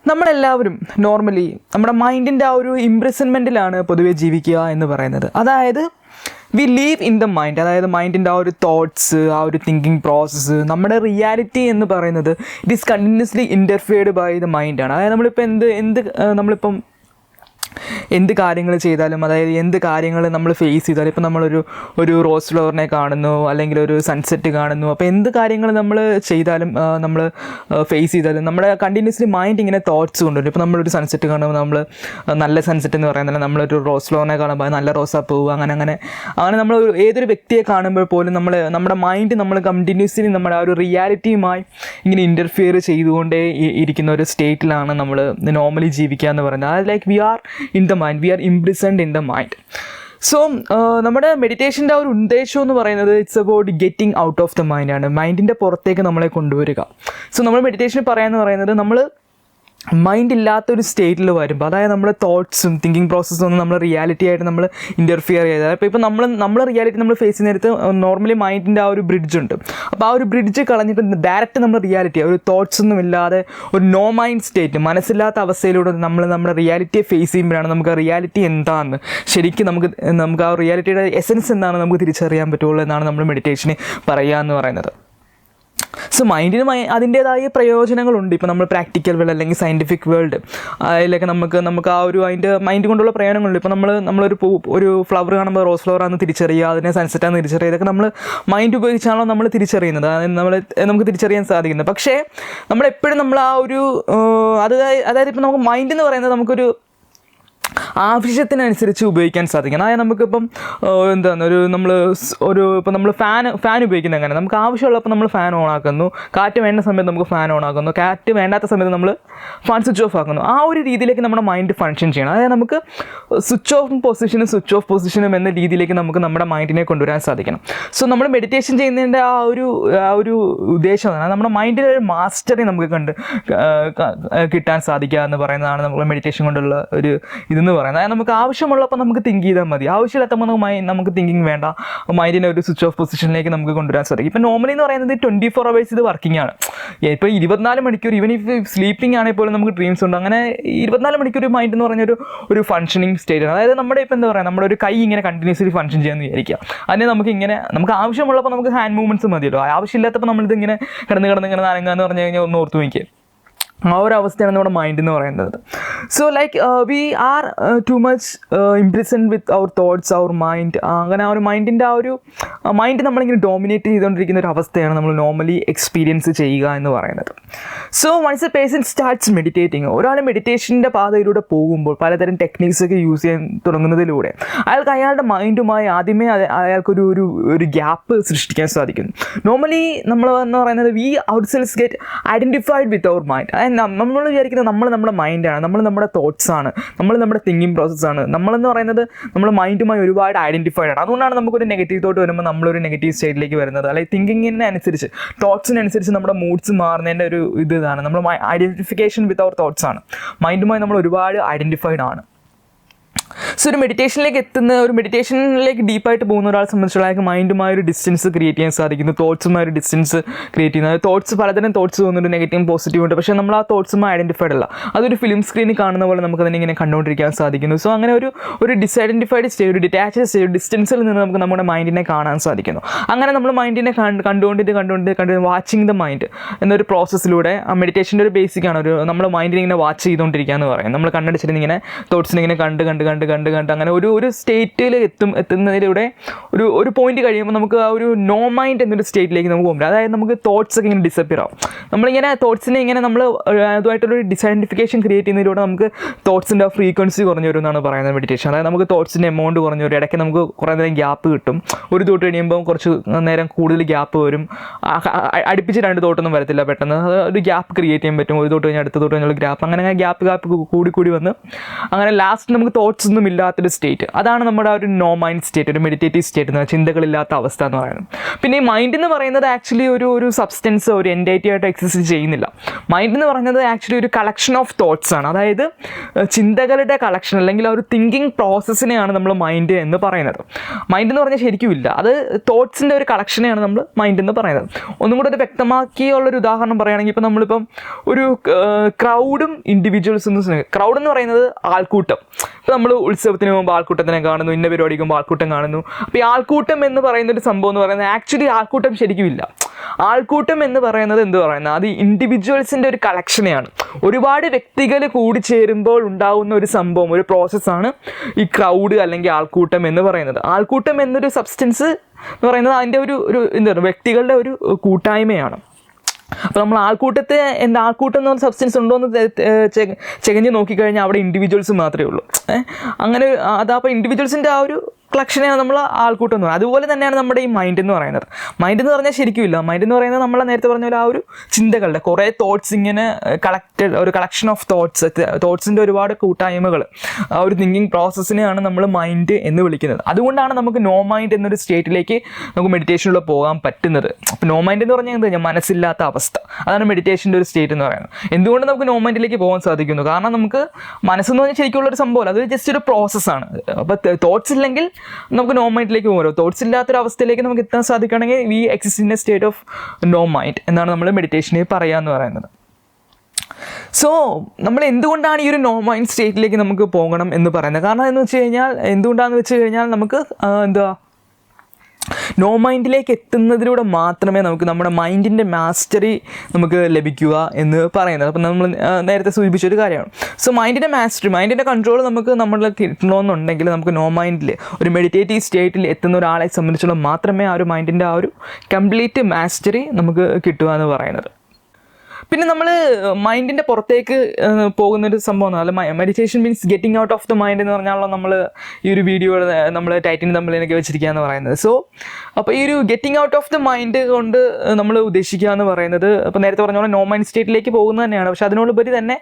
നമ്മളെല്ലാവരും നോർമലി നമ്മുടെ മൈൻഡിൻ്റെ ആ ഒരു ഇംപ്രിസൺമെൻറ്റിലാണ് പൊതുവെ ജീവിക്കുക എന്ന് പറയുന്നത്. അതായത് we live in the mind, അതായത് മൈൻഡിൻ്റെ ആ ഒരു തോട്ട്സ്, ആ ഒരു തിങ്കിങ് പ്രോസസ്സ്, നമ്മുടെ റിയാലിറ്റി എന്ന് പറയുന്നത് it is continuously interfered by the മൈൻഡാണ്. അതായത് നമ്മളിപ്പോൾ നമ്മളിപ്പം എന്ത് കാര്യങ്ങൾ ചെയ്താലും, അതായത് എന്ത് കാര്യങ്ങൾ നമ്മൾ ഫേസ് ചെയ്താലും, ഇപ്പോൾ ഒരു റോസ് ഫ്ലവറിനെ കാണുന്നു, അല്ലെങ്കിൽ ഒരു സൺസെറ്റ് കാണുന്നു, അപ്പോൾ എന്ത് കാര്യങ്ങൾ നമ്മൾ ചെയ്താലും നമ്മൾ ഫേസ് ചെയ്താലും നമ്മുടെ കണ്ടിന്യൂസ്ലി മൈൻഡ് ഇങ്ങനെ തോട്ട്സ് കൊണ്ടുവരും. ഇപ്പോൾ നമ്മളൊരു സൺസെറ്റ് കാണുമ്പോൾ നമ്മൾ നല്ല സൺസെറ്റ് എന്ന് പറയുന്നത്, നമ്മളൊരു റോസ് ഫ്ലവറിനെ കാണുമ്പോൾ നല്ല റോസാപ്പൂവ്, അങ്ങനെ നമ്മൾ ഏതൊരു വ്യക്തിയെ കാണുമ്പോൾ പോലും നമ്മുടെ മൈൻഡ് നമ്മൾ കണ്ടിന്യൂസ്ലി നമ്മുടെ ആ ഒരു റിയാലിറ്റിയുമായി ഇങ്ങനെ ഇൻ്റർഫിയർ ചെയ്തുകൊണ്ടേ ഇരിക്കുന്ന ഒരു സ്റ്റേറ്റിലാണ് നമ്മൾ നോർമലി ജീവിക്കുക എന്ന് പറയുന്നത്. അതായത് like we are in the mind, we are imprisoned in the mind. So നമ്മുടെ മെഡിറ്റേഷൻ്റെ ആ ഒരു ഉദ്ദേശം എന്ന് പറയുന്നത് it's about getting out of the മൈൻഡാണ്, മൈൻഡിൻ്റെ പുറത്തേക്ക് നമ്മളെ കൊണ്ടുവരിക. സോ നമ്മൾ മെഡിറ്റേഷൻ പറയാമെന്ന് പറയുന്നത് നമ്മൾ മൈൻഡ് ഇല്ലാത്തൊരു സ്റ്റേറ്റിൽ വരുമ്പോൾ, അതായത് നമ്മുടെ തോട്ട്സും തിങ്കിങ് പ്രോസസ്സും ഒന്നും നമ്മൾ റിയാലിറ്റി ആയിട്ട് നമ്മൾ ഇൻ്റർഫിയർ ചെയ്താൽ, ഇപ്പോൾ നമ്മൾ റിയാലിറ്റി നമ്മൾ ഫേസ് ചെയ്യുന്ന നേരത്ത് നോർമലി മൈൻഡിൻ്റെ ആ ഒരു ബ്രിഡ്ജ് ഉണ്ട്. അപ്പോൾ ആ ഒരു ബ്രിഡ്ജ് കളഞ്ഞിട്ട് ഡയറക്റ്റ് നമ്മൾ റിയാലിറ്റി, ഒരു തോട്ട്സ് ഒന്നും ഇല്ലാതെ ഒരു നോ മൈൻഡ് സ്റ്റേറ്റ്, മനസ്സില്ലാത്ത അവസ്ഥയിലൂടെ നമ്മുടെ റിയാലിറ്റിയെ ഫേസ് ചെയ്യുമ്പോഴാണ് നമുക്ക് ആ റിയാലിറ്റി എന്താണെന്ന് ശരിക്കും നമുക്ക് ആ റിയാലിറ്റിയുടെ എസൻസ് എന്താണെന്ന് നമുക്ക് തിരിച്ചറിയാൻ പറ്റുള്ളൂ എന്നാണ് നമ്മൾ മെഡിറ്റേഷന് പറയുക എന്ന് പറയുന്നത്. സോ മൈൻഡിന് അതിൻ്റേതായ പ്രയോജനങ്ങളുണ്ട്. ഇപ്പോൾ നമ്മൾ പ്രാക്ടിക്കൽ വേൾഡ് അല്ലെങ്കിൽ സയൻറ്റിഫിക് വേൾഡ്, അതിലൊക്കെ നമുക്ക് ആ ഒരു അതിൻ്റെ മൈൻഡ് കൊണ്ടുള്ള പ്രയോജനങ്ങളുണ്ട്. ഇപ്പോൾ ഒരു ഫ്ലവർ കാണുമ്പോൾ റോസ് ഫ്ലവർ ആണെന്ന് തിരിച്ചറിയുക, അതിനെ സൺസെറ്റാണെന്ന് തിരിച്ചറിയുക, ഇതൊക്കെ നമ്മൾ മൈൻഡ് ഉപയോഗിച്ചാണല്ലോ നമ്മൾ തിരിച്ചറിയുന്നത്, നമുക്ക് തിരിച്ചറിയാൻ സാധിക്കുന്നത്. പക്ഷേ നമ്മളെപ്പോഴും നമ്മൾ ആ ഒരു അതായത് ഇപ്പോൾ നമുക്ക് മൈൻഡ് എന്ന് പറയുന്നത് നമുക്കൊരു ആവശ്യത്തിനനുസരിച്ച് ഉപയോഗിക്കാൻ സാധിക്കണം. അതായത് നമുക്കിപ്പം ഇപ്പം നമ്മൾ ഫാൻ ഉപയോഗിക്കുന്നത് അങ്ങനെ, നമുക്ക് ആവശ്യമുള്ളപ്പോൾ നമ്മൾ ഫാൻ ഓൺ ആക്കുന്നു, കാറ്റ് വേണ്ട സമയത്ത് നമുക്ക് ഫാൻ ഓൺ ആക്കുന്നു, കാറ്റ് വേണ്ടാത്ത സമയത്ത് നമ്മൾ ഫാൻ സ്വിച്ച് ഓഫ് ആക്കുന്നു. ആ ഒരു രീതിയിലേക്ക് നമ്മുടെ മൈൻഡ് ഫങ്ഷൻ ചെയ്യണം. അതായത് നമുക്ക് സ്വിച്ച് ഓഫ് പൊസിഷനും എന്ന രീതിയിലേക്ക് നമുക്ക് നമ്മുടെ മൈൻഡിനെ കൊണ്ടുവരാൻ സാധിക്കണം. സോ നമ്മൾ മെഡിറ്റേഷൻ ചെയ്യുന്നതിൻ്റെ ആ ഒരു ഉദ്ദേശമാണ് നമ്മുടെ മൈൻഡിലെ ഒരു മാസ്റ്ററി നമുക്ക് കിട്ടാൻ സാധിക്കുക എന്ന് പറയുന്നതാണ് നമ്മൾ മെഡിറ്റേഷൻ കൊണ്ടുള്ള ഒരു ഇതെന്ന് പറയുന്നത്. അതായത് നമുക്ക് ആവശ്യമുള്ളപ്പോൾ നമുക്ക് തിങ്ക് ചെയ്താൽ മതി, ആവശ്യമില്ലാത്തപ്പോൾ നമുക്ക് തിങ്കിങ് വേണ്ട, മൈൻഡിനെ ഒരു സ്വിച്ച് ഓഫ് പൊസിഷനിലേക്ക് നമുക്ക് കൊണ്ടുവരാൻ സാധിക്കും. ഇപ്പം നോർമലി എന്ന് പറയുന്നത് 24 hours ഇത് വർക്കിംഗ് ആണ്. ഇപ്പോൾ 24 മണിക്കൂർ, ഈവൻ ഇഫ് സ്ലീപ്പിംഗ് ആണെങ്കിൽ പോലും നമുക്ക് ഡ്രീംസ് ഉണ്ട്. അങ്ങനെ 24 മണിക്കൂർ മൈൻഡ് എന്ന് പറഞ്ഞൊരു ഫങ്ഷനിങ് സ്റ്റേറ്റ് ആണ്. അതായത് നമ്മുടെ ഇപ്പോൾ എന്താ പറയുക, നമ്മുടെ ഒരു കൈ ഇങ്ങനെ കണ്ടിന്യൂസ്ലി ഫങ്ഷൻ ചെയ്യാമെന്ന് വിചാരിക്കുക. അതിനെ നമുക്ക് ആവശ്യമുള്ളപ്പോൾ നമുക്ക് ഹാൻഡ് മൂവ്മെൻറ്റ്സ് മതിയല്ലോ, ആവശ്യമില്ലാത്തപ്പോൾ നമ്മളിത് ഇങ്ങനെ കിടന്ന് നനങ്ങുക എന്ന് പറഞ്ഞു കഴിഞ്ഞാൽ ഒന്ന് ഓർത്ത് നോക്കിയേ, ആ ഒരു അവസ്ഥയാണ് നമ്മുടെ മൈൻഡ് എന്ന് പറയുന്നത്. So like we are too much imprisoned with our thoughts, our mind. അങ്ങനെ ആ ഒരു മൈൻഡിൻ്റെ മൈൻഡ് നമ്മളിങ്ങനെ ഡോമിനേറ്റ് ചെയ്തുകൊണ്ടിരിക്കുന്ന ഒരു അവസ്ഥയാണ് നമ്മൾ നോർമലി എക്സ്പീരിയൻസ് ചെയ്യുക എന്ന് പറയുന്നത്. So once a person starts meditating, ഒരാൾ മെഡിറ്റേഷൻ്റെ പാതയിലൂടെ പോകുമ്പോൾ പലതരം ടെക്നിക്സ് ഒക്കെ യൂസ് ചെയ്യാൻ തുടങ്ങുന്നതിലൂടെ അയാളുടെ മൈൻഡുമായി ആദ്യമേ അയാൾക്കൊരു ഗ്യാപ്പ് സൃഷ്ടിക്കാൻ സാധിക്കുന്നു. നോർമലി നമ്മൾ എന്ന് പറയുന്നത് we ourselves get identified with our mind. നമ്മൾ വിചാരിക്കുന്നത് നമ്മുടെ മൈൻഡാണ്, നമ്മുടെ തോട്ട്സാണ്, നമ്മുടെ തിങ്കിങ് പ്രോസസ്സാണ്. നമ്മളെന്ന് പറയുന്നത് നമ്മൾ മൈൻഡുമായി ഒരുപാട് ഐഡൻറ്റിഫൈഡ് ആണ്. അതുകൊണ്ടാണ് നമുക്കൊരു നെഗറ്റീവ് തോട്ട് വരുമ്പോൾ നമ്മളൊരു നെഗറ്റീവ് സ്റ്റേറ്റിലേക്ക് വരുന്നത്. അല്ലെങ്കിൽ തിങ്കിങ്ങിനനുസരിച്ച്, തോട്ട്സിനനുസരിച്ച് നമ്മുടെ മൂഡ്സ് മാറുന്നതിൻ്റെ ഒരു ഇതാണ് നമ്മൾ ഐഡൻറ്റിഫിക്കേഷൻ വിത്ത് അവർ തോട്ട്സാണ്. മൈൻഡുമായി നമ്മൾ ഒരുപാട് ഐഡൻറ്റിഫൈഡ് ആണ്. സോ ഒരു മെഡിറ്റേഷനിലേക്ക് ഡീപ്പായിട്ട് പോകുന്ന ഒരാളെ സംബന്ധിച്ചുള്ള അയാൾക്ക് മൈൻഡുമായ ഒരു ഡിസ്റ്റൻസ് ക്രിയേറ്റ് ചെയ്യാൻ സാധിക്കുന്നു, തോട്ട്സുമായ ഒരു ഡിസ്റ്റൻസ് ക്രിയേറ്റ് ചെയ്യുന്നത്. തോട്ട്സ് പലതരം തോട്ട്സ് തോന്നുന്നുണ്ട്, നെഗറ്റീവും പോസിറ്റീവും ഉണ്ട്. പക്ഷേ നമ്മൾ ആ തോട്ട്സുമായി ഐഡൻറ്റിഫൈഡ് അല്ല, അതൊരു ഫിലിം സ്ക്രീനിൽ കാണുന്ന പോലെ നമുക്ക് തന്നെ ഇങ്ങനെ കണ്ടുകൊണ്ടിരിക്കാൻ സാധിക്കുന്നു. സോ അങ്ങനെ ഒരു ഡിസൈഡൻറ്റിഫൈഡ് സ്റ്റേജ്, ഒരു ഡിറ്റാച്ച്ഡ് സ്റ്റേജ്, ഡിസ്റ്റൻസിൽ നിന്ന് നമുക്ക് നമ്മുടെ മൈൻഡിനെ കാണാൻ സാധിക്കുന്നു. അങ്ങനെ നമ്മൾ മൈൻഡിനെ കണ്ടുകൊണ്ട് വാച്ചിങ് ദ മൈൻഡ് എന്നൊരു പ്രോസസ്സിലൂടെ, ആ മെഡിറ്റേഷൻ്റെ ഒരു ബേസിക്കാണ് നമ്മൾ മൈൻഡിനെ ഇങ്ങനെ വാച്ച് ചെയ്തുകൊണ്ടിരിക്കുക എന്ന് പറയും. നമ്മൾ കണ്ണടിച്ചിട്ട് ഇങ്ങനെ തോട്ട്സിനെ ഇങ്ങനെ കണ്ട് അങ്ങനെ ഒരു സ്റ്റേറ്റിൽ എത്തുന്നതിലൂടെ ഒരു പോയിന്റ് കഴിയുമ്പോൾ നമുക്ക് ആ ഒരു നോ മൈൻഡ് എന്നൊരു സ്റ്റേറ്റിലേക്ക് നമുക്ക് പോകും. അതായത് നമുക്ക് തോട്ട്സ് ഒക്കെ ഇങ്ങനെ ഡിസപ്പിയർ ആവും. നമ്മളിങ്ങനെ തോട്ട്സിനെ ഇങ്ങനെ നമ്മൾ അതുമായിട്ടൊരു ഡിസൈഡൻറ്റിഫിക്കേഷൻ ക്രിയേറ്റ് ചെയ്യുന്നതിലൂടെ നമുക്ക് തോട്ട്സിൻ്റെ ഫ്രീക്വൻസി കുറഞ്ഞു വരും എന്നാണ് പറയുന്നത് മെഡിറ്റേഷൻ. അതായത് നമുക്ക് തോട്ട്സിൻ്റെ എമൗണ്ട് കുറഞ്ഞു വരും, ഇടയ്ക്ക് നമുക്ക് കുറേ നേരം ഗ്യാപ്പ് കിട്ടും. ഒരു തോട്ട് കഴിയുമ്പോൾ കുറച്ച് നേരം കൂടുതൽ ഗ്യാപ്പ് വരും. അടുപ്പിച്ച് 2 തോട്ടൊന്നും വരത്തില്ല, പെട്ടെന്ന് ഒരു ഗ്യാപ്പ് ക്രിയേറ്റ് ചെയ്യാൻ പറ്റും. ഒരു തോട്ട് കഴിഞ്ഞാൽ അടുത്ത തോട്ട് കഴിഞ്ഞുള്ള ഗ്യാപ്പ്, അങ്ങനെ ഗ്യാപ്പ് കൂടി വന്ന് അങ്ങനെ ലാസ്റ്റ് നമുക്ക് തോട്ട്സ് ഒന്നും ചിന്തകളില്ലാത്തൊരു സ്റ്റേറ്റ്, അതാണ് നമ്മുടെ ആ ഒരു നോ മൈൻഡ് സ്റ്റേറ്റ്, ഒരു മെഡിറ്റേറ്റീവ് സ്റ്റേറ്റ് എന്ന് പറയുന്നത്, ചിന്തകളില്ലാത്ത അവസ്ഥ എന്ന് പറയുന്നത്. പിന്നെ ഈ മൈൻഡ് എന്ന് പറയുന്നത് ആക്ച്വലി ഒരു സബ്സ്റ്റൻസ്, ഒരു എൻറ്റൈറ്റി ആയിട്ട് എക്സിസ്റ്റ് ചെയ്യുന്നില്ല. മൈൻഡ് എന്ന് പറയുന്നത് ആക്ച്വലി ഒരു കളക്ഷൻ ഓഫ് തോട്ട്സ് ആണ്. അതായത് ചിന്തകളുടെ കളക്ഷൻ, അല്ലെങ്കിൽ ആ ഒരു തിങ്കിങ് പ്രോസസ്സിനെയാണ് നമ്മൾ മൈൻഡ് എന്ന് പറയുന്നത്. മൈൻഡ് എന്ന് പറഞ്ഞാൽ ശരിക്കും ഇല്ല, അത് തോട്ട്സിൻ്റെ ഒരു കളക്ഷനെയാണ് നമ്മൾ മൈൻഡ് എന്ന് പറയുന്നത്. ഒന്നും കൂടെ ഒരു വ്യക്തമാക്കിയുള്ളൊരു ഉദാഹരണം പറയുകയാണെങ്കിൽ, ഇപ്പോൾ നമ്മളിപ്പം ഒരു ക്രൗഡും ഇൻഡിവിജ്വൽസും, ക്രൗഡ് എന്ന് പറയുന്നത് ആൾക്കൂട്ടം. ഇപ്പോൾ നമ്മൾ ഉത്സവത്തിന് പോകുമ്പോൾ ആൾക്കൂട്ടത്തിനെ കാണുന്നു, ഇന്ന പരിപാടിക്ക് പോകുമ്പോൾ ആൾക്കൂട്ടം കാണുന്നു. അപ്പോൾ ഈ ആൾക്കൂട്ടം എന്ന് പറയുന്നൊരു സംഭവം എന്ന് പറയുന്നത് ആക്ച്വലി ആൾക്കൂട്ടം ശരിക്കും ഇല്ല. ആൾക്കൂട്ടം എന്ന് പറയുന്നത് എന്ത് പറയുന്നത്, അത് ഇൻഡിവിജ്വൽസിൻ്റെ ഒരു കളക്ഷനെയാണ്. ഒരുപാട് വ്യക്തികൾ കൂടിച്ചേരുമ്പോൾ ഉണ്ടാകുന്ന ഒരു സംഭവം, ഒരു പ്രോസസ്സാണ് ഈ ക്രൗഡ് അല്ലെങ്കിൽ ആൾക്കൂട്ടം എന്ന് പറയുന്നത്. ആൾക്കൂട്ടം എന്നൊരു സബ്സ്റ്റൻസ് എന്ന് പറയുന്നത് അതിൻ്റെ ഒരു എന്താണ്, വ്യക്തികളുടെ ഒരു കൂട്ടായ്മയാണ്. അപ്പോൾ നമ്മൾ ആൾക്കൂട്ടം എന്ന് പറഞ്ഞ സബ്സ്റ്റൻസ് ഉണ്ടോ എന്ന് ചെകഞ്ഞ് നോക്കിക്കഴിഞ്ഞാൽ അവിടെ ഇൻഡിവിജ്വൽസ് മാത്രമേ ഉള്ളൂ. അങ്ങനെ അതപ്പോൾ ഇൻഡിവിജ്വൽസിൻ്റെ ആ ഒരു കളക്ഷനെയാണ് നമ്മൾ ആൾക്കൂട്ടം എന്ന് പറയുന്നത്. അതുപോലെ തന്നെയാണ് നമ്മുടെ ഈ മൈൻഡ് എന്ന് പറയുന്നത്. മൈൻഡ് എന്ന് പറഞ്ഞാൽ ശരിക്കും ഇല്ല. മൈൻഡ് എന്ന് പറയുന്നത് നമ്മൾ നേരത്തെ പറഞ്ഞ പോലെ ആ ഒരു ചിന്തകളുടെ കുറേ തോട്ട്സ് ഇങ്ങനെ ഒരു കളക്ഷൻ ഓഫ് തോട്ട്സിൻ്റെ ഒരുപാട് കൂട്ടായ്മകൾ, ആ ഒരു തിങ്കിങ് പ്രോസസ്സിനെയാണ് നമ്മൾ മൈൻഡ് എന്ന് വിളിക്കുന്നത്. അതുകൊണ്ടാണ് നമുക്ക് നോ മൈൻഡ് എന്നൊരു സ്റ്റേറ്റിലേക്ക് നമുക്ക് മെഡിറ്റേഷനിലൂടെ പോകാൻ പറ്റുന്നത്. അപ്പോൾ നോ മൈൻഡ് എന്ന് പറഞ്ഞാൽ എന്താ, മനസ്സില്ലാത്ത അവസ്ഥ, അതാണ് മെഡിറ്റേഷൻ്റെ ഒരു സ്റ്റേറ്റ് എന്ന് പറയുന്നത്. എന്തുകൊണ്ട് നമുക്ക് നോ മൈൻഡിലേക്ക് പോകാൻ സാധിക്കുന്നു? കാരണം നമുക്ക് മനസ്സെന്ന് പറഞ്ഞാൽ ശരിക്കുള്ളൊരു സംഭവമല്ല, അത് ജസ്റ്റ് ഒരു പ്രോസസ്സാണ്. അപ്പോൾ തോട്ട്സ് ഇല്ലെങ്കിൽ നമുക്ക് നോ മൈൻഡിലേക്ക് പോകാം. തോട്ട്സ് ഇല്ലാത്തൊരു അവസ്ഥയിലേക്ക് നമുക്ക് എത്താൻ സാധിക്കുകയാണെങ്കിൽ we exist in a state of no mind എന്നാണ് നമ്മൾ മെഡിറ്റേഷനിൽ പറയാമെന്ന് പറയുന്നത്. സോ നമ്മൾ എന്തുകൊണ്ടാണ് ഈ ഒരു നോ മൈൻഡ് സ്റ്റേറ്റിലേക്ക് നമുക്ക് പോകണം എന്ന് പറയുന്നത്? കാരണം എന്ന് വെച്ച് കഴിഞ്ഞാൽ, എന്തുകൊണ്ടാണെന്ന് വെച്ച് കഴിഞ്ഞാൽ നമുക്ക് നോ മൈൻഡിലേക്ക് എത്തുന്നതിലൂടെ മാത്രമേ നമുക്ക് നമ്മുടെ മൈൻഡിൻ്റെ മാസ്റ്ററി നമുക്ക് ലഭിക്കുക എന്ന് പറയുന്നത്. അപ്പം നമ്മൾ നേരത്തെ സൂചിപ്പിച്ചൊരു കാര്യമാണ്. സോ മൈൻഡിൻ്റെ മാസ്റ്ററി, മൈൻഡിൻ്റെ കൺട്രോൾ നമുക്ക് നമ്മളിൽ കിട്ടണമെന്നുണ്ടെങ്കിൽ നമുക്ക് നോ മൈൻഡിൽ ഒരു മെഡിറ്റേറ്റീവ് സ്റ്റേറ്റിൽ എത്തുന്ന ഒരാളെ സംബന്ധിച്ചുള്ള മാത്രമേ ആ ഒരു മൈൻഡിൻ്റെ ആ ഒരു കംപ്ലീറ്റ് മാസ്റ്ററി നമുക്ക് കിട്ടുക എന്ന് പറയുന്നത്. പിന്നെ നമ്മൾ മൈൻഡിൻ്റെ പുറത്തേക്ക് പോകുന്നൊരു സംഭവമാണ്. അല്ല, meditation means getting out of the mind എന്ന് പറഞ്ഞാൽ നമ്മൾ ഈ ഒരു വീഡിയോ നമ്മൾ ടൈറ്റിൽ തമ്മിലൊക്കെ വെച്ചിരിക്കുക എന്ന് പറയുന്നത്. സോ അപ്പോൾ ഈ ഒരു getting out of the mind കൊണ്ട് നമ്മൾ ഉദ്ദേശിക്കുക എന്ന് പറയുന്നത്, ഇപ്പോൾ നേരത്തെ പറഞ്ഞ പോലെ നോ മൈൻഡ് സ്റ്റേറ്റിലേക്ക് പോകുന്നത് തന്നെയാണ്. പക്ഷേ അതിനോടുപരി തന്നെ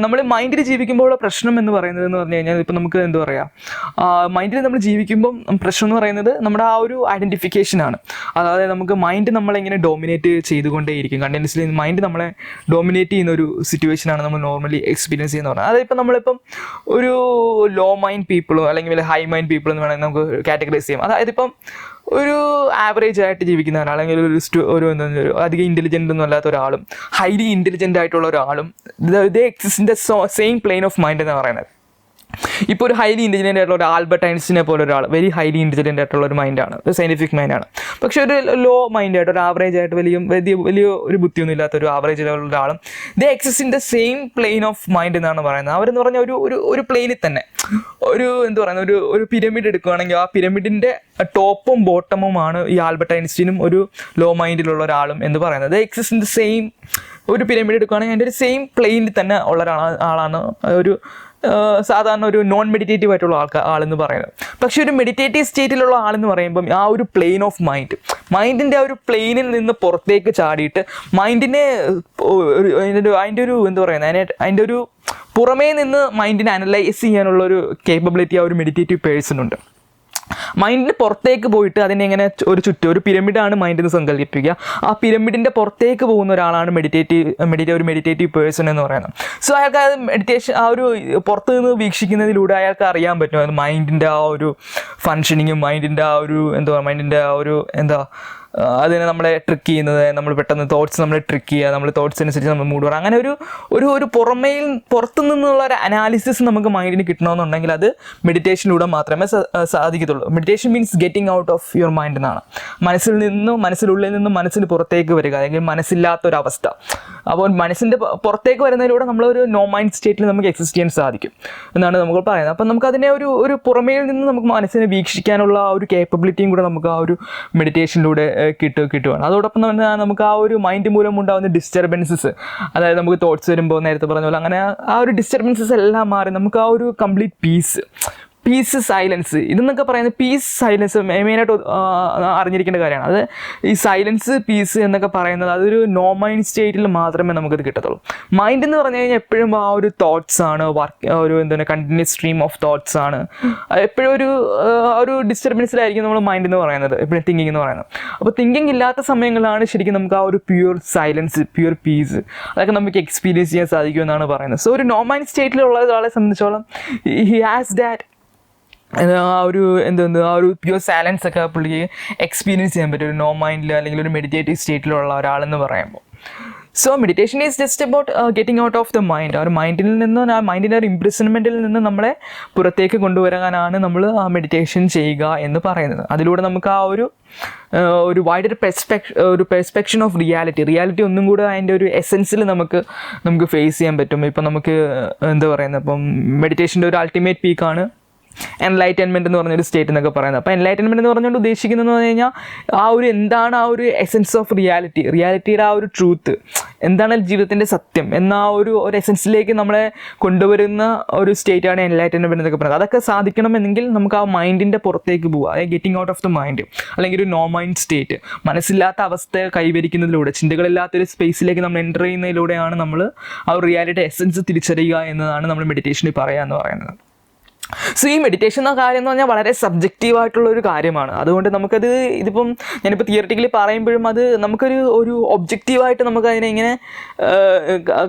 നമ്മൾ മൈൻഡിൽ ജീവിക്കുമ്പോഴുള്ള പ്രശ്നം എന്ന് പറയുന്നത് എന്ന് പറഞ്ഞു കഴിഞ്ഞാൽ, ഇപ്പോൾ നമുക്ക് എന്താ പറയുക, മൈൻഡിൽ നമ്മൾ ജീവിക്കുമ്പം പ്രശ്നം എന്ന് പറയുന്നത് നമ്മുടെ ആ ഒരു ഐഡൻറ്റിഫിക്കേഷനാണ്. അതായത് നമുക്ക് മൈൻഡ് നമ്മളെങ്ങനെ ഡോമിനേറ്റ് ചെയ്തുകൊണ്ടേയിരിക്കും. കണ്ടിന്യൂസ്ലി മൈൻഡ് നമ്മളെ ഡോമിനേറ്റ് ചെയ്യുന്ന ഒരു സിറ്റുവേഷനാണ് നമ്മൾ നോർമലി എക്സ്പീരിയൻസ് ചെയ്യുന്ന പറഞ്ഞാൽ. അതായത് ഇപ്പം നമ്മളിപ്പം ഒരു ലോ മൈൻഡ് പീപ്പിളോ അല്ലെങ്കിൽ ഹൈ മൈൻഡ് പീപ്പിൾ എന്ന് വേണമെങ്കിൽ നമുക്ക് കാറ്റഗറൈസ് ചെയ്യാം. അതായത് ഇപ്പം ഒരു ആവറേജ് ആയിട്ട് ജീവിക്കുന്ന ഒരാൾ, അല്ലെങ്കിൽ ഒരു അധികം ഇൻ്റലിജൻ്റ് ഒന്നും അല്ലാത്ത ഒരാളും ഹൈലി ഇൻ്റലിജൻ്റ് ആയിട്ടുള്ള ഒരാളും ദേ exist in the same plain of mind എന്ന് പറയുന്നത്. ഇപ്പോൾ ഒരു ഹൈലി ഇൻ്റലിജൻ്റ് ആയിട്ടുള്ള ഒരു ആൽബർട്ട് ഐൻസ്റ്റീനെ പോലെ ഒരാൾ വെരി ഹൈലി ഇൻ്റലിജൻ്റ് ആയിട്ടുള്ള ഒരു മൈൻഡാണ്, ഒരു സയൻറ്റിഫിക് മൈൻഡാണ്. പക്ഷേ ഒരു ലോ മൈൻഡായിട്ട്, ഒരു ആവറേജ് ആയിട്ട് വലിയ ഒരു ബുദ്ധിയൊന്നും ഇല്ലാത്ത ഒരു ആവറേജ് ലെവലുള്ള ഒരാളും ദേ exist in the same plain of mind എന്നാണ് പറയുന്നത്. അവരെന്ന് പറഞ്ഞാൽ ഒരു പ്ലെയിനിൽ തന്നെ എന്താ പറയുന്നത്, ഒരു പിരമിഡ് എടുക്കുകയാണെങ്കിൽ ആ പിരമിഡിൻ്റെ ടോപ്പും ബോട്ടമുമാണ് ഈ ആൽബർട്ട് ഐൻസ്റ്റീനും ഒരു ലോ മൈൻഡിലുള്ള ഒരാളും എന്ന് പറയുന്നത്. ദേ എക്സിസ്റ്റ് ഇൻ ദ സെയിം, ഒരു പിരമിഡ് എടുക്കുകയാണെങ്കിൽ അതിൻ്റെ ഒരു സെയിം പ്ലെയിനിൽ തന്നെ ഉള്ള ആളാണ് ഒരു സാധാരണ ഒരു നോൺ മെഡിറ്റേറ്റീവ് ആയിട്ടുള്ള ആളെന്ന് പറയുന്നത്. പക്ഷേ ഒരു മെഡിറ്റേറ്റീവ് സ്റ്റേറ്റിലുള്ള ആളെന്ന് പറയുമ്പം ആ ഒരു പ്ലെയിൻ ഓഫ് മൈൻഡിൻ്റെ ആ ഒരു പ്ലെയിനിൽ നിന്ന് പുറത്തേക്ക് ചാടിയിട്ട് മൈൻഡിനെ അതിൻ്റെ ഒരു എന്താ പറയുന്നത്, അതിൻ്റെ ഒരു പുറമേ നിന്ന് മൈൻഡിനെ അനലൈസ് ചെയ്യാനുള്ളൊരു കേപ്പബിലിറ്റി ആ ഒരു മെഡിറ്റേറ്റീവ് പേഴ്സണുണ്ട്. മൈൻഡിന് പുറത്തേക്ക് പോയിട്ട് അതിനെ ഇങ്ങനെ ഒരു പിരമിഡാണ് മൈൻഡിന് സങ്കല്പിക്കുക. ആ പിരമിഡിൻ്റെ പുറത്തേക്ക് പോകുന്ന ഒരാളാണ് ഒരു മെഡിറ്റേറ്റീവ് പേഴ്സൺ എന്ന് പറയുന്നത്. സോ അയാൾക്ക് അത് മെഡിറ്റേഷൻ ആ ഒരു പുറത്ത് നിന്ന് വീക്ഷിക്കുന്നതിലൂടെ അയാൾക്ക് അറിയാൻ പറ്റും അത് മൈൻഡിൻ്റെ ആ ഒരു ഫങ്ഷനിങ്ങും മൈൻഡിൻ്റെ ആ ഒരു അതിനെ നമ്മളെ ട്രിക്ക് ചെയ്യുന്നത്, നമ്മൾ പെട്ടെന്ന് തോട്ട്സ് നമ്മളെ ട്രിക്ക് ചെയ്യുക, നമ്മൾ തോട്ട്സ് അനുസരിച്ച് നമ്മൾ മൂഡ് പറയുക. അങ്ങനെ ഒരു പുറത്തു നിന്നുള്ള ഒരു അനാലിസിസ് നമുക്ക് മൈൻഡിന് കിട്ടണമെന്നുണ്ടെങ്കിൽ അത് മെഡിറ്റേഷനിലൂടെ മാത്രമേ സാധിക്കത്തുള്ളൂ. Meditation means getting out of your mind എന്നാണ്. മനസ്സിനുള്ളിൽ നിന്നും മനസ്സിന് പുറത്തേക്ക് വരിക, അല്ലെങ്കിൽ മനസ്സില്ലാത്തൊരവസ്ഥ. അപ്പോൾ മനസ്സിൻ്റെ പുറത്തേക്ക് വരുന്നതിലൂടെ നമ്മളൊരു നോ മൈൻഡ് സ്റ്റേറ്റിൽ നമുക്ക് എക്സിസ്റ്റ് ചെയ്യാൻ സാധിക്കും എന്നാണ് നമുക്ക് പറയുന്നത്. അപ്പം നമുക്കതിനെ ഒരു പുറമേയിൽ നിന്ന് നമുക്ക് മനസ്സിനെ വീക്ഷിക്കാനുള്ള ആ ഒരു കേപ്പബിലിറ്റിയും കൂടെ നമുക്ക് ആ ഒരു മെഡിറ്റേഷനിലൂടെ കിട്ടുകയാണ്. അതോടൊപ്പം തന്നെ നമുക്ക് ആ ഒരു മൈൻഡ് മൂലം ഉണ്ടാകുന്ന ഡിസ്റ്റർബൻസസ്, അതായത് നമുക്ക് തോട്ട്സ് വരുമ്പോൾ നേരത്തെ പറഞ്ഞ പോലെ അങ്ങനെ ആ ഒരു ഡിസ്റ്റർബൻസസ് എല്ലാം മാറി നമുക്ക് ആ ഒരു കംപ്ലീറ്റ് പീസ്, സൈലൻസ്, ഇതെന്നൊക്കെ പറയുന്നത് പീസ്, സൈലൻസ് മെയിനായിട്ട് അറിഞ്ഞിരിക്കേണ്ട കാര്യമാണ്. അത് ഈ സൈലൻസ്, പീസ് എന്നൊക്കെ പറയുന്നത് അതൊരു നോ മൈൻഡ് സ്റ്റേറ്റിൽ മാത്രമേ നമുക്കത് കിട്ടത്തുള്ളൂ. മൈൻഡ് എന്ന് പറഞ്ഞു കഴിഞ്ഞാൽ എപ്പോഴും ആ ഒരു തോട്ട്സ് ആണ്, ഒരു എന്താണ് കണ്ടിന്യൂസ് സ്ട്രീം ഓഫ് തോട്ട്സ് ആണ്, എപ്പോഴും ഒരു ഡിസ്റ്റർബൻസിലായിരിക്കും നമ്മൾ മൈൻഡ് എന്ന് പറയുന്നത്, എപ്പോഴും തിങ്കിങ് എന്ന് പറയുന്നത്. അപ്പോൾ തിങ്കിങ് ഇല്ലാത്ത സമയങ്ങളാണ് ശരിക്കും നമുക്ക് ആ ഒരു പ്യുവർ സൈലൻസ്, പ്യുവർ പീസ് അതൊക്കെ നമുക്ക് എക്സ്പീരിയൻസ് ചെയ്യാൻ സാധിക്കുമെന്നാണ് പറയുന്നത്. സോ ഒരു നോ മൈൻഡ് സ്റ്റേറ്റിലുള്ള ഒരാളെ സംബന്ധിച്ചോളം ഹി ഹാസ് ദാറ്റ് ആ ഒരു ആ ഒരു പ്യുവർ സൈലൻസ് ഒക്കെ പുള്ളിക്ക് എക്സ്പീരിയൻസ് ചെയ്യാൻ പറ്റും ഒരു നോ മൈൻഡിൽ അല്ലെങ്കിൽ ഒരു മെഡിറ്റേറ്റീവ് സ്റ്റേറ്റിലുള്ള ഒരാളെന്ന് പറയുമ്പോൾ. So meditation is just about getting out of the mind. ആ ഒരു മൈൻഡിൽ നിന്ന്, ആ മൈൻഡിൻ്റെ ഒരു ഇംപ്രസ്മെൻറ്റിൽ നിന്ന് നമ്മളെ പുറത്തേക്ക് കൊണ്ടുവരാനാണ് നമ്മൾ ആ മെഡിറ്റേഷൻ ചെയ്യുക എന്ന് പറയുന്നത്. അതിലൂടെ നമുക്ക് ആ ഒരു വൈഡർ പെർസ്പെക്ഷൻ ഓഫ് റിയാലിറ്റി ഒന്നും കൂടെ അതിൻ്റെ ഒരു എസെൻസിൽ നമുക്ക് ഫേസ് ചെയ്യാൻ പറ്റും. ഇപ്പം നമുക്ക് എന്താ പറയുന്നത്, ഇപ്പം മെഡിറ്റേഷൻ്റെ ഒരു അൾട്ടിമേറ്റ് പീക്കാണ് എൻലൈറ്റൻമെൻറ്റ് എന്ന് പറഞ്ഞൊരു സ്റ്റേറ്റ് എന്നൊക്കെ പറയുന്നത്. അപ്പോൾ എൻലൈറ്റൻമെൻറ്റ് എന്ന് പറഞ്ഞുകൊണ്ട് ഉദ്ദേശിക്കുന്നതെന്ന് പറഞ്ഞു കഴിഞ്ഞാൽ എന്താണ് ആ ഒരു എസെൻസ് ഓഫ് റിയാലിറ്റിയുടെ ആ ഒരു ട്രൂത്ത്, എന്താണ് ജീവിതത്തിൻ്റെ സത്യം എന്ന ആ ഒരു എസെൻസിലേക്ക് നമ്മളെ കൊണ്ടുവരുന്ന ഒരു സ്റ്റേറ്റാണ് എൻലൈറ്റൻമെൻറ്റ് എന്നൊക്കെ പറയുന്നത്. അതൊക്കെ സാധിക്കണമെങ്കിൽ നമുക്ക് ആ മൈൻഡിൻ്റെ പുറത്തേക്ക് പോവുക, അതായത് getting out of the mind, അല്ലെങ്കിൽ ഒരു നോ മൈൻഡ് സ്റ്റേറ്റ്, മനസ്സില്ലാത്ത അവസ്ഥ കൈവരിക്കുന്നതിലൂടെ, ചിന്തകളില്ലാത്തൊരു സ്പേസിലേക്ക് നമ്മൾ എൻ്റർ ചെയ്യുന്നതിലൂടെയാണ് നമ്മൾ ആ ഒരു റിയാലിറ്റിയുടെ എസെൻസ് തിരിച്ചറിയുക എന്നതാണ് നമ്മൾ മെഡിറ്റേഷനിൽ പറയുക എന്ന് പറയുന്നത്. സോ ഈ മെഡിറ്റേഷൻ എന്ന കാര്യം എന്ന് പറഞ്ഞാൽ വളരെ സബ്ജക്റ്റീവായിട്ടുള്ളൊരു കാര്യമാണ്. അതുകൊണ്ട് ഇതിപ്പം ഞാനിപ്പോൾ തിയറിറ്റിക്കലി പറയുമ്പോഴും അത് നമുക്കൊരു ഒബ്ജക്റ്റീവായിട്ട് നമുക്കതിനെ ഇങ്ങനെ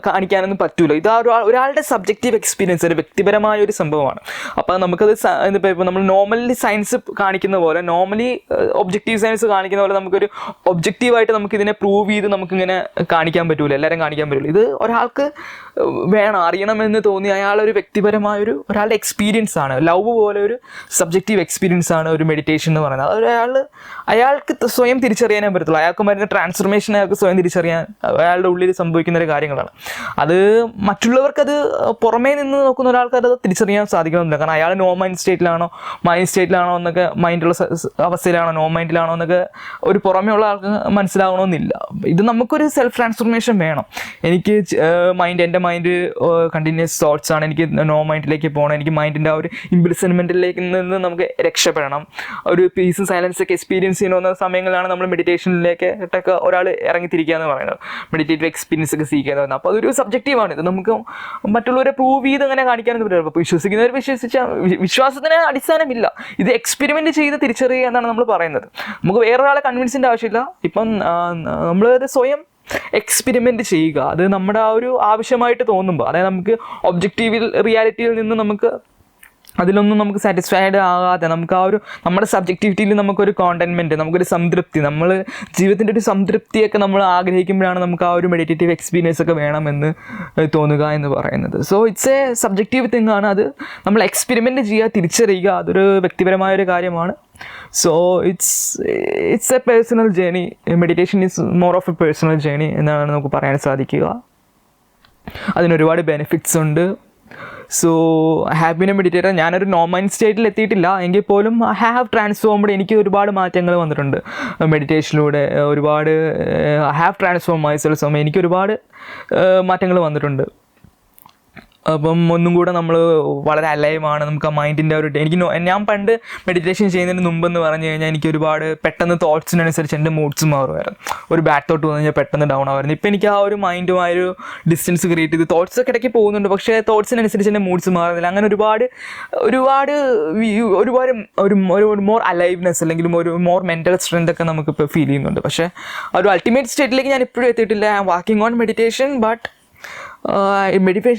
കാണിക്കാനൊന്നും പറ്റൂല. ഇത് ഒരാളുടെ സബ്ജക്റ്റീവ് എക്സ്പീരിയൻസ്, ഒരു വ്യക്തിപരമായ ഒരു സംഭവമാണ്. അപ്പോൾ നമുക്കത് ഇപ്പോൾ നമ്മൾ നോർമലി സയൻസ് കാണിക്കുന്ന പോലെ, നോർമലി ഒബ്ജക്റ്റീവ് സയൻസ് കാണിക്കുന്ന പോലെ നമുക്കൊരു ഒബ്ജക്റ്റീവായിട്ട് നമുക്കിതിനെ പ്രൂവ് ചെയ്ത് നമുക്കിങ്ങനെ കാണിക്കാൻ പറ്റൂല, എല്ലാവരും കാണിക്കാൻ പറ്റില്ല. ഇത് ഒരാൾക്ക് അറിയണമെന്ന് തോന്നി അയാളൊരു വ്യക്തിപരമായൊരു ഒരാളുടെ എക്സ്പീരിയൻസ് ആണ്. ലവ് പോലെ ഒരു സബ്ജക്റ്റീവ് എക്സ്പീരിയൻസ് ആണ് ഒരു മെഡിറ്റേഷൻ എന്ന് പറയുന്നത്. അത് അയാൾക്ക് സ്വയം തിരിച്ചറിയാനേ പറ്റത്തുള്ളൂ. അയാൾക്ക് വരുന്ന ട്രാൻസ്ഫർമേഷൻ അയാൾക്ക് സ്വയം തിരിച്ചറിയാൻ അയാളുടെ ഉള്ളിൽ സംഭവിക്കുന്ന ഒരു കാര്യങ്ങളാണ്. അത് മറ്റുള്ളവർക്കത് പുറമേ നിന്ന് നോക്കുന്ന ഒരാൾക്ക് അത് തിരിച്ചറിയാൻ സാധിക്കണമെന്നില്ല. കാരണം അയാൾ നോ മൈൻഡ് സ്റ്റേറ്റിലാണോ എന്നൊക്കെ, മൈൻഡുള്ള അവസ്ഥയിലാണോ, നോ മൈൻഡിലാണോ എന്നൊക്കെ ഒരു പുറമേ ഉള്ള ആൾക്ക് മനസ്സിലാവണമെന്നില്ല. ഇത് നമുക്കൊരു സെൽഫ് ട്രാൻസ്ഫർമേഷൻ വേണം. എനിക്ക് എൻ്റെ മൈൻഡ് കണ്ടിന്യൂസ് തോട്ട്സ് ആണ്, എനിക്ക് നോ മൈൻഡിലേക്ക് പോകണം, എനിക്ക് മൈൻഡിൻ്റെ ആ ഒരു ഇംപ്രിസൺമെൻറ്റിലേക്ക് നിന്ന് നമുക്ക് രക്ഷപ്പെടണം, ഒരു പീസും സൈലൻസൊക്കെ എക്സ്പീരിയൻസ് ചെയ്യണമെന്ന സമയങ്ങളിലാണ് നമ്മൾ മെഡിറ്റേഷനിലേക്കൊക്കെ ഒരാൾ ഇറങ്ങിത്തിരിക്കുക എന്ന് പറയുന്നത്, മെഡിറ്റേറ്റീവ് എക്സ്പീരിയൻസ് ഒക്കെ സീക്കുക എന്ന് പറയുന്നത്. അപ്പോൾ അതൊരു സബ്ജക്റ്റീവാണ്. ഇത് നമുക്ക് മറ്റുള്ളവരെ പ്രൂവ് ചെയ്ത് അങ്ങനെ കാണിക്കാനൊന്നും പറ്റില്ല. അപ്പോൾ വിശ്വസിക്കുന്നവർ വിശ്വാസത്തിന് അടിസ്ഥാനമില്ല. ഇത് എക്സ്പെരിമെൻറ്റ് ചെയ്ത് തിരിച്ചറിയുക എന്നാണ് നമ്മൾ പറയുന്നത്. നമുക്ക് വേറൊരാളെ കൺവിൻസിൻ്റെ ആവശ്യമില്ല. ഇപ്പം നമ്മളത് സ്വയം എക്സ്പെരിമെൻറ്റ് ചെയ്യുക. അത് നമ്മുടെ ആ ഒരു ആവശ്യമായിട്ട് തോന്നുമ്പോൾ, അതായത് നമുക്ക് ഒബ്ജക്റ്റീവ് റിയാലിറ്റിയിൽ നിന്ന് അതിലൊന്നും നമുക്ക് സാറ്റിസ്ഫൈഡ് ആകാതെ നമുക്ക് ആ ഒരു നമ്മുടെ സബ്ജക്റ്റിവിറ്റിയിൽ നമുക്കൊരു കോണ്ടൻമെൻറ്റ്, നമുക്കൊരു സംതൃപ്തി, നമ്മൾ ജീവിതത്തിൻ്റെ ഒരു സംതൃപ്തിയൊക്കെ നമ്മൾ ആഗ്രഹിക്കുമ്പോഴാണ് നമുക്ക് ആ ഒരു മെഡിറ്റേറ്റീവ് എക്സ്പീരിയൻസ് ഒക്കെ വേണമെന്ന് തോന്നുക എന്ന് പറയുന്നത്. So it's A subjective thing ആണ്. അത് നമ്മൾ എക്സ്പെരിമെൻറ്റ് ചെയ്യുക, തിരിച്ചറിയുക, അതൊരു വ്യക്തിപരമായൊരു കാര്യമാണ്. So it's A personal journey. Meditation is more of A personal journey എന്നാണ് നമുക്ക് പറയാൻ സാധിക്കുക. അതിനൊരുപാട് ബെനിഫിറ്റ്സ് ഉണ്ട്. So I have been A meditator. ഞാനൊരു നോ മൈൻഡ് സ്റ്റേറ്റിൽ എത്തിയിട്ടില്ല എങ്കിൽ പോലും ഐ ഹാവ് ട്രാൻസ്ഫോംഡ്. എനിക്ക് ഒരുപാട് മാറ്റങ്ങൾ വന്നിട്ടുണ്ട് മെഡിറ്റേഷനിലൂടെ. I have transform myself. So എനിക്ക് ഒരുപാട് മാറ്റങ്ങൾ വന്നിട്ടുണ്ട്. അപ്പം ഒന്നും കൂടെ നമ്മൾ വളരെ അലൈവാണ്. നമുക്ക് ആ മൈൻഡിൻ്റെ ഞാൻ പണ്ട് മെഡിറ്റേഷൻ ചെയ്യുന്നതിന് മുമ്പെന്ന് പറഞ്ഞു കഴിഞ്ഞാൽ എനിക്ക് ഒരുപാട് പെട്ടെന്ന് തോട്ട്സിനനുസരിച്ച് എൻ്റെ മൂഡ്സ് മാറുമായിരുന്നു. ഒരു ബാഡ് തോട്ട് വന്നു കഴിഞ്ഞാൽ പെട്ടെന്ന് ഡൗൺ ആവുമായിരുന്നു. ഇപ്പം എനിക്ക് ആ ഒരു മൈൻഡുമായൊരു ഡിസ്റ്റൻസ് ക്രിയേറ്റ് ചെയ്ത് തോട്ട്സൊക്കെ ഇടയ്ക്ക് പോകുന്നുണ്ട്, പക്ഷേ തോട്ട്സിനനുസരിച്ച് എൻ്റെ മൂഡ്സ് മാറുന്നില്ല. അങ്ങനെ ഒരു മോർ അലൈവ്നെസ് അല്ലെങ്കിൽ ഒരു മോർ മെൻ്റൽ സ്ട്രെങ്ത് ഒക്കെ നമുക്കിപ്പോൾ ഫീൽ ചെയ്യുന്നുണ്ട്. പക്ഷേ ഒരു അൾട്ടിമേറ്റ് സ്റ്റേറ്റിലേക്ക് ഞാൻ ഇപ്പോഴും എത്തിയിട്ടില്ല. I am working on meditation, but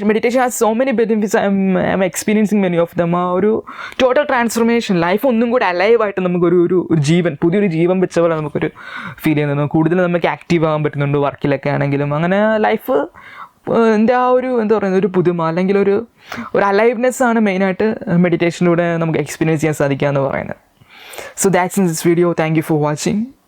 meditation has so many benefits. I'm experiencing many of them. ഒരു ടോട്ടൽ ട്രാൻസ്ഫർമേഷൻ, ലൈഫ് ഒന്നും കൂടി അലൈവായിട്ട് നമുക്കൊരു പുതിയൊരു ജീവൻ വെച്ച പോലെ നമുക്കൊരു ഫീൽ ചെയ്യുന്നു. കൂടുതൽ നമുക്ക് ആക്റ്റീവ് ആകാൻ പറ്റുന്നുണ്ട് വർക്കിലൊക്കെ ആണെങ്കിലും. അങ്ങനെ ലൈഫ് എൻ്റെ ആ ഒരു ഒരു പുതുമ അല്ലെങ്കിൽ ഒരു അലൈവ്നെസ് ആണ് മെയിനായിട്ട് മെഡിറ്റേഷനിലൂടെ നമുക്ക് എക്സ്പീരിയൻസ് ചെയ്യാൻ സാധിക്കുക എന്ന് പറയുന്നത്. So that's in this video. Thank you for watching.